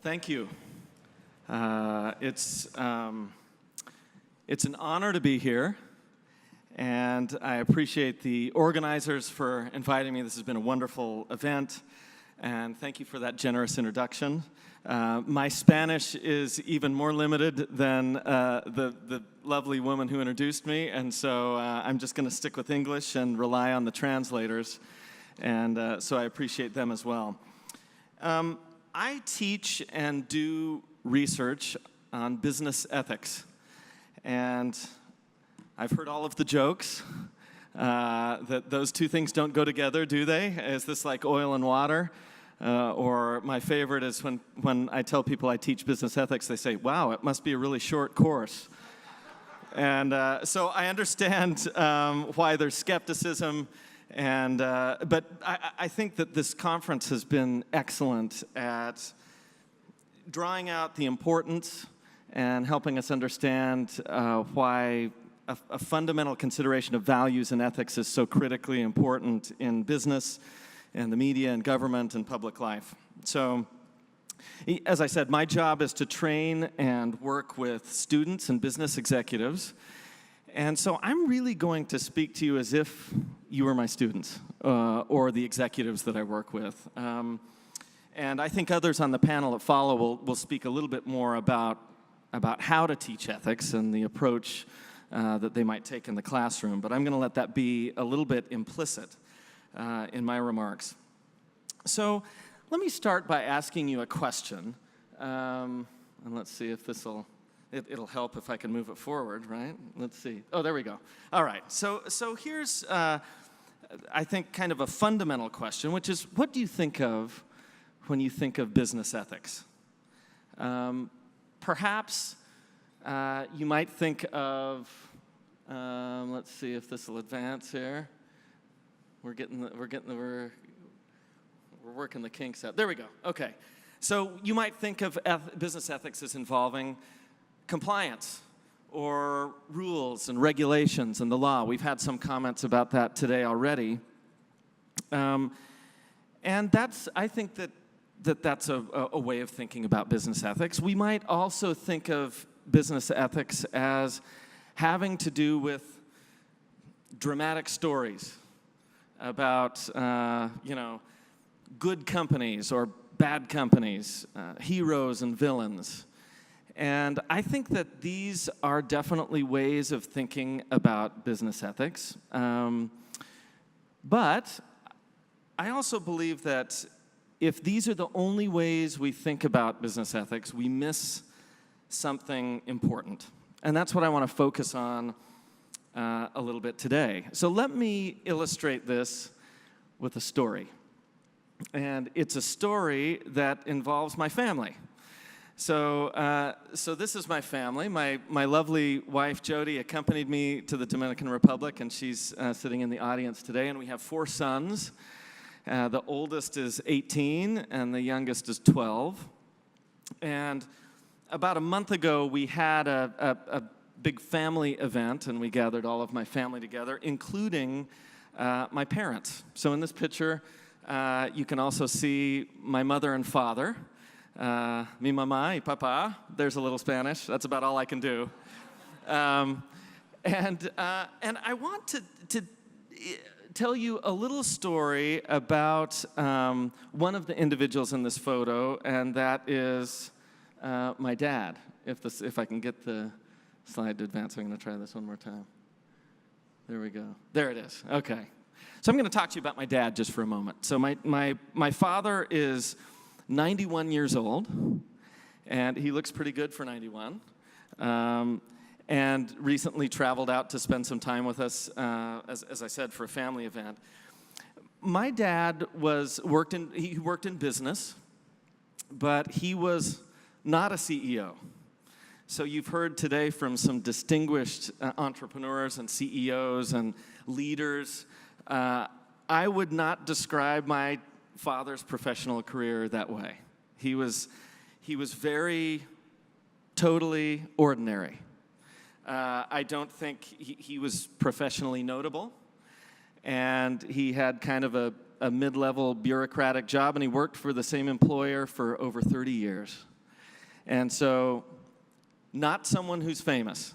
Thank you. It's an honor to be here, and I appreciate the organizers for inviting me. This has been a wonderful event, and thank you for that generous introduction. My Spanish is even more limited than the lovely woman who introduced me, and so I'm just going to stick with English and rely on the translators, and so I appreciate them as well. I teach and do research on business ethics, and I've heard all of the jokes that those two things don't go together, do they? Is this like oil and water? Or my favorite is when I tell people I teach business ethics, they say, wow, it must be a really short course. And so I understand why there's skepticism, but I think that this conference has been excellent at drawing out the importance and helping us understand why a fundamental consideration of values and ethics is so critically important in business and the media and government and public life. So, as I said, my job is to train and work with students and business executives. And so I'm really going to speak to you as if you were my students or the executives that I work with. And I think others on the panel that follow will speak a little bit more about how to teach ethics and the approach that they might take in the classroom. But I'm going to let that be a little bit implicit in my remarks. So let me start by asking you a question. And let's see if it'll help if I can move it forward, right? Let's see. Oh, there we go. All right. So here's, I think, kind of a fundamental question, which is, what do you think of when you think of business ethics? Perhaps you might think of, let's see if this will advance here. We're working the kinks out. There we go. Okay. So you might think of business ethics as involving compliance or rules and regulations and the law. We've had some comments about that today already. And I think that's a way of thinking about business ethics. We might also think of business ethics as having to do with dramatic stories about, good companies or bad companies, heroes and villains. And I think that these are definitely ways of thinking about business ethics. But I also believe that if these are the only ways we think about business ethics, we miss something important. And that's what I want to focus on a little bit today. So let me illustrate this with a story. And it's a story that involves my family. So this is my family. My lovely wife, Jody, accompanied me to the Dominican Republic, and she's sitting in the audience today. And we have 4 sons. The oldest is 18, and the youngest is 12. And about a month ago, we had a big family event, and we gathered all of my family together, including my parents. So in this picture, you can also see my mother and father. Mi mamá y papá. There's a little Spanish. That's about all I can do. And I want to tell you a little story about one of the individuals in this photo, and that is my dad. If I can get the slide to advance, I'm going to try this one more time. There we go. There it is. Okay. So I'm going to talk to you about my dad just for a moment. So my father is 91 years old, and he looks pretty good for 91, and recently traveled out to spend some time with us, as I said, for a family event. My dad worked in business, but he was not a CEO. So you've heard today from some distinguished entrepreneurs and CEOs and leaders. I would not describe my father's professional career that way. He was very totally ordinary. I don't think he was professionally notable, and he had kind of a mid-level bureaucratic job, and he worked for the same employer for over 30 years. And so, not someone who's famous,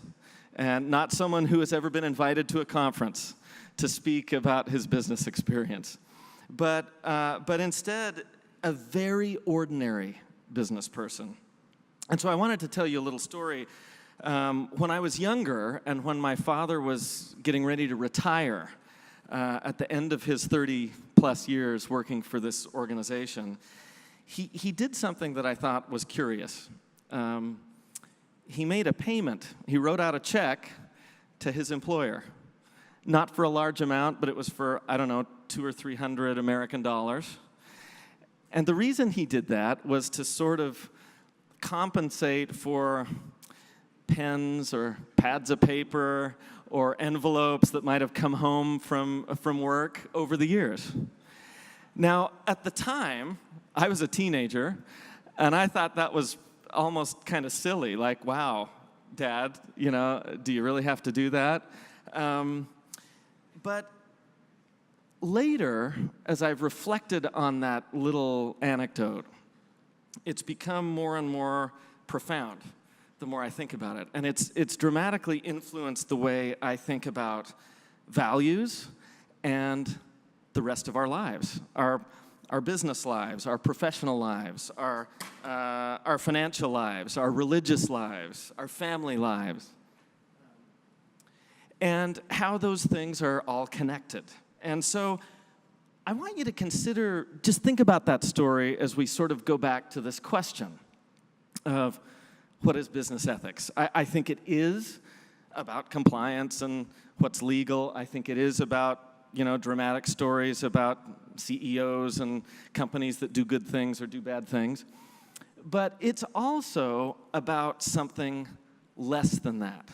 and not someone who has ever been invited to a conference to speak about his business experience, but instead, a very ordinary business person. And so I wanted to tell you a little story. When I was younger, and when my father was getting ready to retire at the end of his 30-plus years working for this organization, he did something that I thought was curious. He made a payment. He wrote out a check to his employer. Not for a large amount, but it was for, I don't know, $200 or $300 American dollars. And the reason he did that was to sort of compensate for pens or pads of paper or envelopes that might have come home from work over the years. Now, at the time, I was a teenager, and I thought that was almost kind of silly, like, wow, Dad, do you really have to do that? But later, as I've reflected on that little anecdote, it's become more and more profound the more I think about it. And it's dramatically influenced the way I think about values and the rest of our lives, our business lives, our professional lives, our financial lives, our religious lives, our family lives, and how those things are all connected. And so I want you to just think about that story as we sort of go back to this question of what is business ethics. I think it is about compliance and what's legal. I think it is about dramatic stories about CEOs and companies that do good things or do bad things. But it's also about something less than that,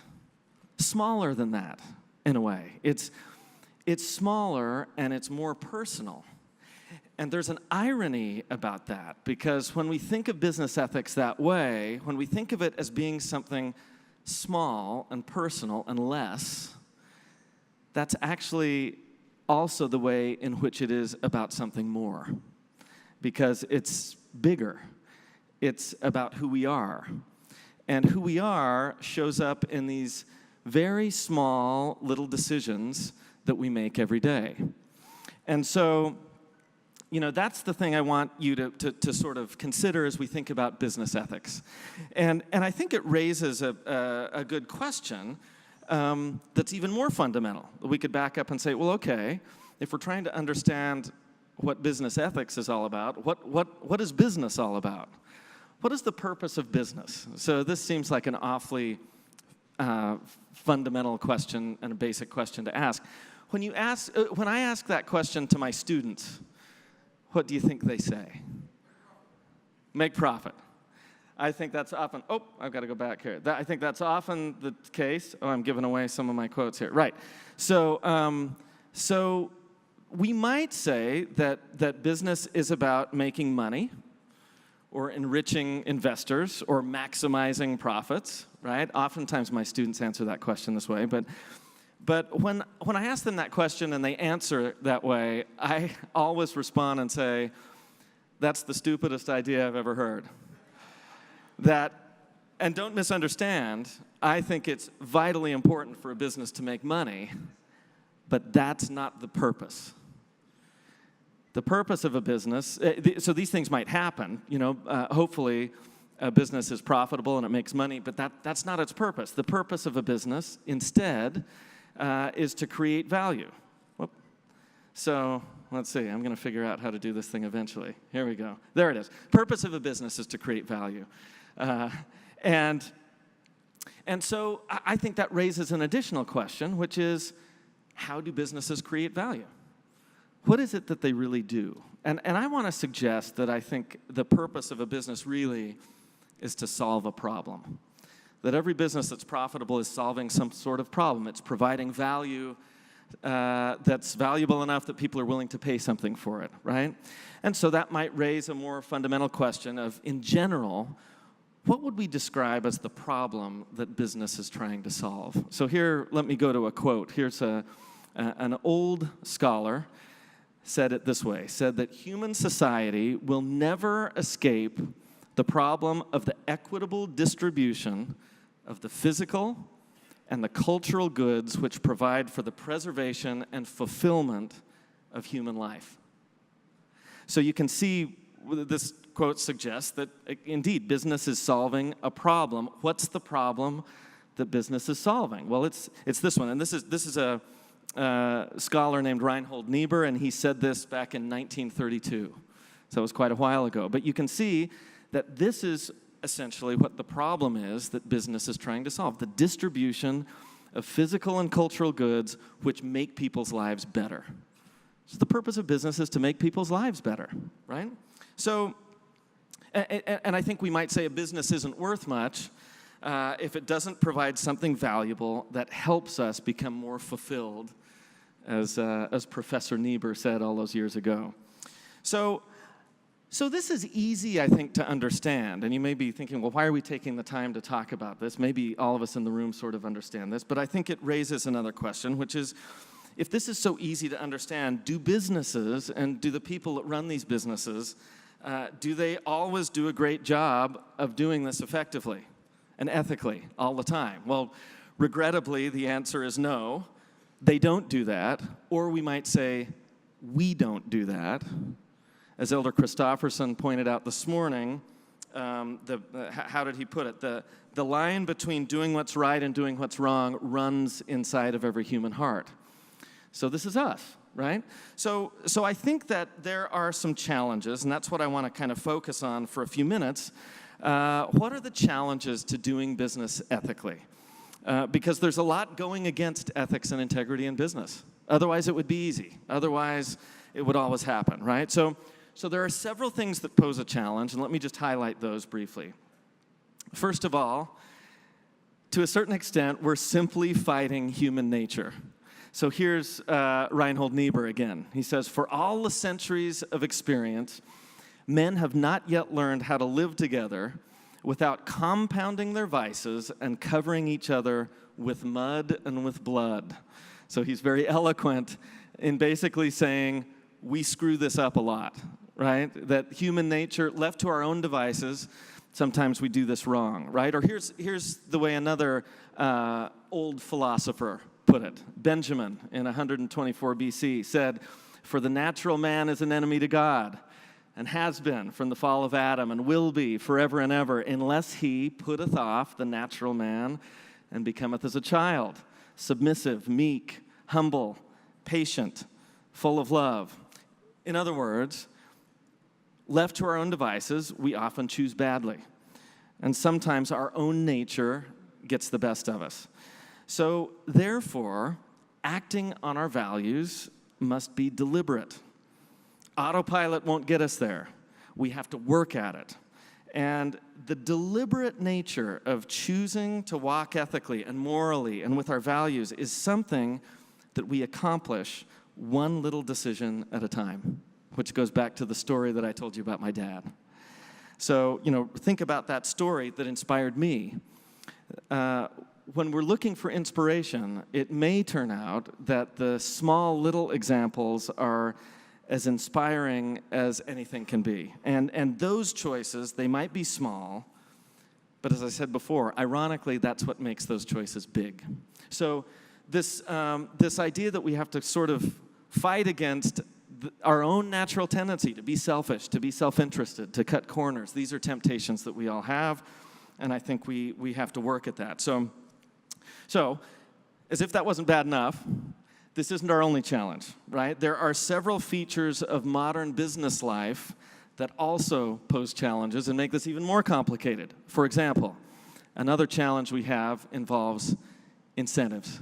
smaller than that, in a way. It's smaller and it's more personal. And there's an irony about that, because when we think of business ethics that way, when we think of it as being something small and personal and less, that's actually also the way in which it is about something more, because it's bigger. It's about who we are. And who we are shows up in these very small little decisions that we make every day. And so, that's the thing I want you to sort of consider as we think about business ethics. And I think it raises a good question that's even more fundamental. We could back up and say, well, okay, if we're trying to understand what business ethics is all about, what is business all about? What is the purpose of business? So this seems like an awfully fundamental question and a basic question to ask. When I ask that question to my students, what do you think they say? Make profit. I think that's often, I've got to go back here. I think that's often the case. I'm giving away some of my quotes here. Right. So we might say that business is about making money or enriching investors or maximizing profits, right? Oftentimes my students answer that question this way, but when I ask them that question and they answer that way, I always respond and say, that's the stupidest idea I've ever heard. And don't misunderstand, I think it's vitally important for a business to make money, but that's not the purpose. The purpose of a business, so these things might happen, hopefully a business is profitable and it makes money, but that's not its purpose. The purpose of a business, instead, is to create value. Whoop. So let's see, I'm going to figure out how to do this thing eventually. Here we go. There it is. Purpose of a business is to create value. And so I think that raises an additional question, which is, how do businesses create value? What is it that they really do? And I want to suggest that I think the purpose of a business really is to solve a problem. That every business that's profitable is solving some sort of problem. It's providing value that's valuable enough that people are willing to pay something for it, right? And so that might raise a more fundamental question of, in general, what would we describe as the problem that business is trying to solve? So here, let me go to a quote. Here's an old scholar said it this way, said that human society will never escape the problem of the equitable distribution of the physical and the cultural goods which provide for the preservation and fulfillment of human life. So you can see this quote suggests that, indeed, business is solving a problem. What's the problem that business is solving? Well, it's this one, and this is a scholar named Reinhold Niebuhr, and he said this back in 1932. So it was quite a while ago. But you can see that this is essentially what the problem is that business is trying to solve: the distribution of physical and cultural goods which make people's lives better. So the purpose of business is to make people's lives better, right? So, and I think we might say a business isn't worth much if it doesn't provide something valuable that helps us become more fulfilled, as Professor Niebuhr said all those years ago. So this is easy, I think, to understand. And you may be thinking, well, why are we taking the time to talk about this? Maybe all of us in the room sort of understand this. But I think it raises another question, which is, if this is so easy to understand, do businesses and do the people that run these businesses, do they always do a great job of doing this effectively and ethically all the time? Well, regrettably, the answer is no. They don't do that. Or we might say, we don't do that. As Elder Christofferson pointed out this morning, how did he put it? The line between doing what's right and doing what's wrong runs inside of every human heart. So this is us, right? So I think that there are some challenges, and that's what I want to kind of focus on for a few minutes. What are the challenges to doing business ethically? Because there's a lot going against ethics and integrity in business. Otherwise, it would be easy. Otherwise, it would always happen, right? So there are several things that pose a challenge, and let me just highlight those briefly. First of all, to a certain extent, we're simply fighting human nature. So here's Reinhold Niebuhr again. He says, "For all the centuries of experience, men have not yet learned how to live together without compounding their vices and covering each other with mud and with blood." So he's very eloquent in basically saying, we screw this up a lot, right? That human nature, left to our own devices, sometimes we do this wrong, right? Or here's the way another old philosopher put it. Benjamin, in 124 BC, said, "For the natural man is an enemy to God, and has been from the fall of Adam, and will be forever and ever, unless he putteth off the natural man and becometh as a child, submissive, meek, humble, patient, full of love." In other words, left to our own devices, we often choose badly. And sometimes our own nature gets the best of us. So, therefore, acting on our values must be deliberate. Autopilot won't get us there. We have to work at it. And the deliberate nature of choosing to walk ethically and morally and with our values is something that we accomplish one little decision at a time, which goes back to the story that I told you about my dad. So, think about that story that inspired me. When we're looking for inspiration, it may turn out that the small little examples are as inspiring as anything can be. And those choices, they might be small, but as I said before, ironically, that's what makes those choices big. So this idea that we have to sort of fight against our own natural tendency to be selfish, to be self-interested, to cut corners, these are temptations that we all have, and I think we have to work at that. So, as if that wasn't bad enough, this isn't our only challenge, right? There are several features of modern business life that also pose challenges and make this even more complicated. For example, another challenge we have involves incentives.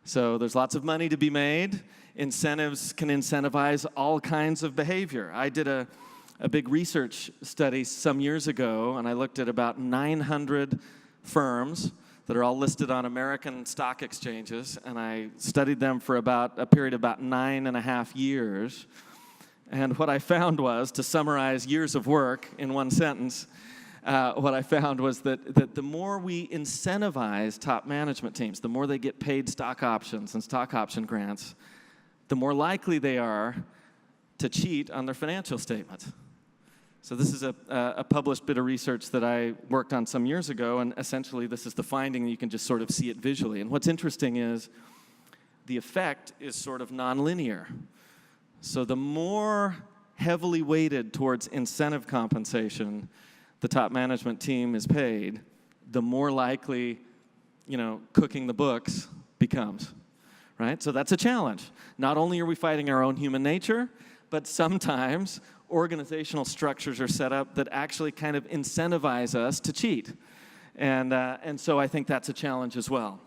So there's lots of money to be made. Incentives can incentivize all kinds of behavior. I did a big research study some years ago, and I looked at about 900 firms that are all listed on American stock exchanges, and I studied them for about a period of about 9.5 years. And what I found was, to summarize years of work in one sentence, what I found was that the more we incentivize top management teams, the more they get paid stock options and stock option grants, the more likely they are to cheat on their financial statements, So this is a published bit of research that I worked on some years ago, and essentially this is the finding, and you can just sort of see it visually. And what's interesting is the effect is sort of nonlinear. So the more heavily weighted towards incentive compensation the top management team is paid, the more likely, cooking the books becomes, right? So that's a challenge. Not only are we fighting our own human nature, but sometimes organizational structures are set up that actually kind of incentivize us to cheat. And so I think that's a challenge as well.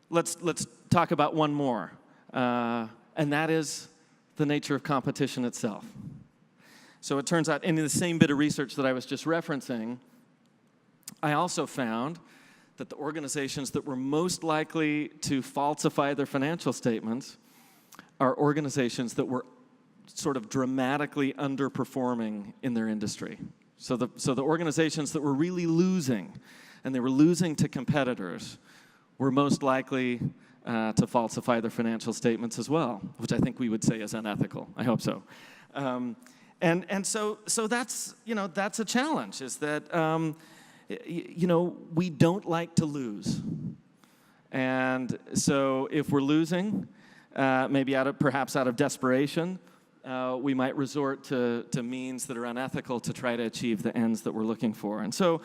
Let's talk about one more, and that is the nature of competition itself. So it turns out, in the same bit of research that I was just referencing, I also found that the organizations that were most likely to falsify their financial statements are organizations that were sort of dramatically underperforming in their industry. So the organizations that were really losing, and they were losing to competitors, were most likely to falsify their financial statements as well, which I think we would say is unethical. I hope so. And so that's that's a challenge. Is that we don't like to lose, and so if we're losing, maybe perhaps out of desperation, we might resort to means that are unethical to try to achieve the ends that we're looking for. And so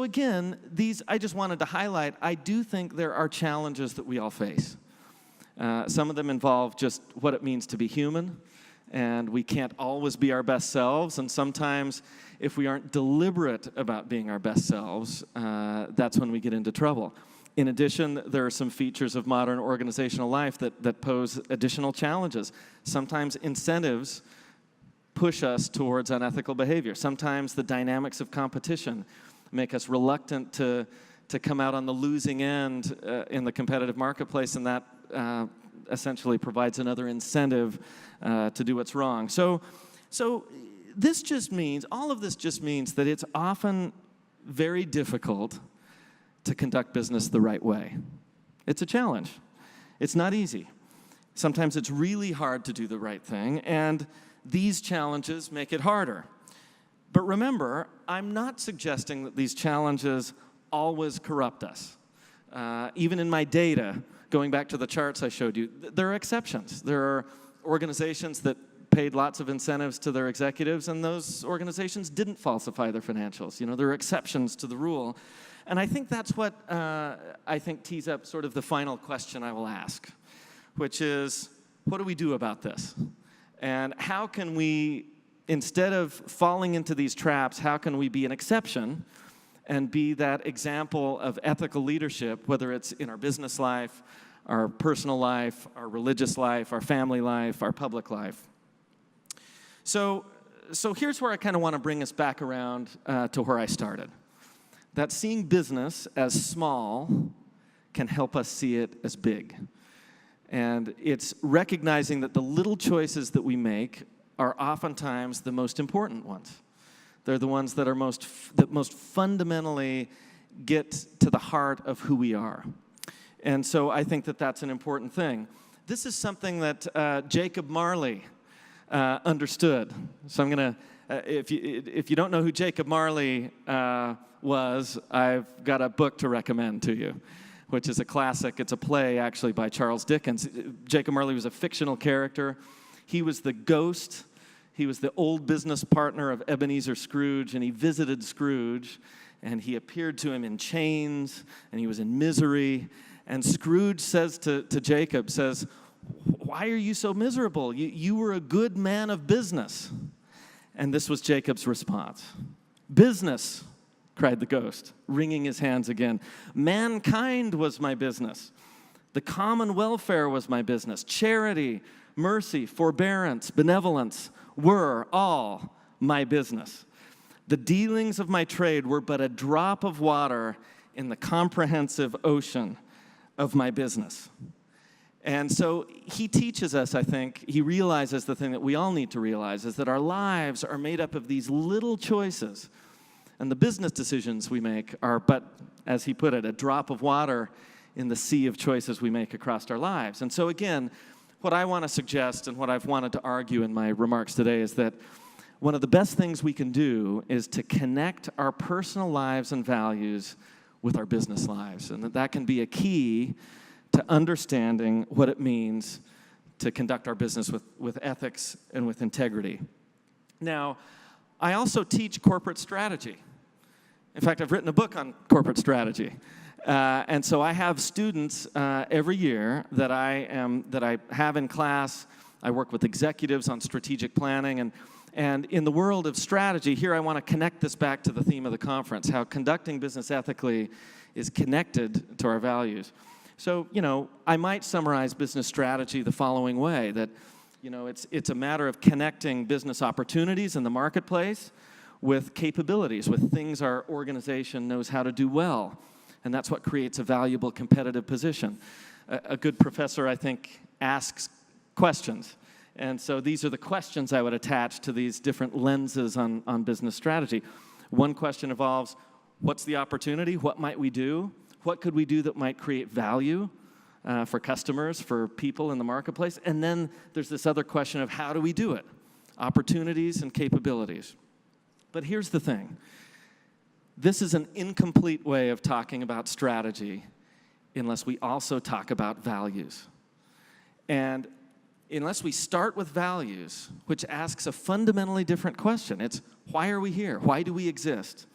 again, I just wanted to highlight, I do think there are challenges that we all face. Some of them involve just what it means to be human, and we can't always be our best selves, and sometimes if we aren't deliberate about being our best selves, that's when we get into trouble. In addition, there are some features of modern organizational life that pose additional challenges. Sometimes incentives push us towards unethical behavior. Sometimes the dynamics of competition make us reluctant to come out on the losing end in the competitive marketplace, and that essentially provides another incentive to do what's wrong. So this just means, all of this just means that it's often very difficult to conduct business the right way. It's a challenge. It's not easy. Sometimes it's really hard to do the right thing, and these challenges make it harder. But remember, I'm not suggesting that these challenges always corrupt us. Even in my data, going back to the charts I showed you, there are exceptions. There are organizations that paid lots of incentives to their executives, and those organizations didn't falsify their financials. There are exceptions to the rule. And I think that's what I think tees up sort of the final question I will ask, which is, what do we do about this? And how can we, instead of falling into these traps, how can we be an exception and be that example of ethical leadership, whether it's in our business life, our personal life, our religious life, our family life, our public life? So here's where I kind of want to bring us back around to where I started. That seeing business as small can help us see it as big. And it's recognizing that the little choices that we make are oftentimes the most important ones. They're the ones that most fundamentally get to the heart of who we are. And so I think that that's an important thing. This is something that Jacob Marley understood. So I'm going to, if you don't know who Jacob Marley was, I've got a book to recommend to you, which is a classic. It's a play, actually, by Charles Dickens. Jacob Marley was a fictional character. He was the ghost. He was the old business partner of Ebenezer Scrooge, and he visited Scrooge, and he appeared to him in chains, and he was in misery. And Scrooge says to Jacob, "Why are you so miserable? You were a good man of business." And this was Jacob's response. "Business," cried the ghost, wringing his hands again. "Mankind was my business. The common welfare was my business. Charity, mercy, forbearance, benevolence were all my business. The dealings of my trade were but a drop of water in the comprehensive ocean of my business." And so he teaches us, I think, he realizes the thing that we all need to realize, is that our lives are made up of these little choices. And the business decisions we make are but, as he put it, a drop of water in the sea of choices we make across our lives. And so again, what I want to suggest and what I've wanted to argue in my remarks today is that one of the best things we can do is to connect our personal lives and values with our business lives, and that can be a key to understanding what it means to conduct our business with ethics and with integrity. Now, I also teach corporate strategy. In fact, I've written a book on corporate strategy. And so I have students every year that I have in class. I work with executives on strategic planning, and in the world of strategy, here I want to connect this back to the theme of the conference, how conducting business ethically is connected to our values. So, I might summarize business strategy the following way, that, it's a matter of connecting business opportunities in the marketplace with capabilities, with things our organization knows how to do well. And that's what creates a valuable competitive position. A good professor, I think, asks questions. And so these are the questions I would attach to these different lenses on business strategy. One question involves, what's the opportunity? What might we do? What could we do that might create value for customers, for people in the marketplace? And then there's this other question of, how do we do it? Opportunities and capabilities. But here's the thing. This is an incomplete way of talking about strategy unless we also talk about values. And unless we start with values, which asks a fundamentally different question. It's, why are we here? Why do we exist?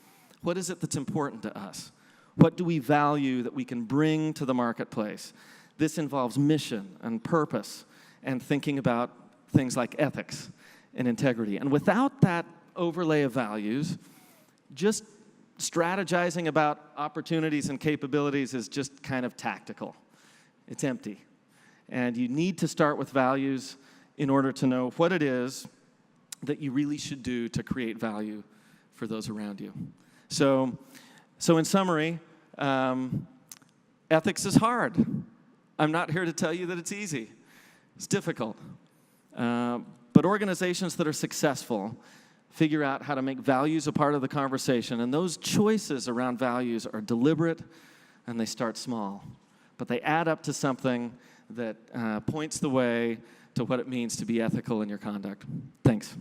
What is it that's important to us? What do we value that we can bring to the marketplace? This involves mission and purpose and thinking about things like ethics and integrity. And without that overlay of values, just strategizing about opportunities and capabilities is just kind of tactical. It's empty. And you need to start with values in order to know what it is that you really should do to create value for those around you. So in summary, ethics is hard. I'm not here to tell you that it's easy. It's difficult. But organizations that are successful figure out how to make values a part of the conversation, and those choices around values are deliberate, and they start small. But they add up to something that points the way to what it means to be ethical in your conduct. Thanks.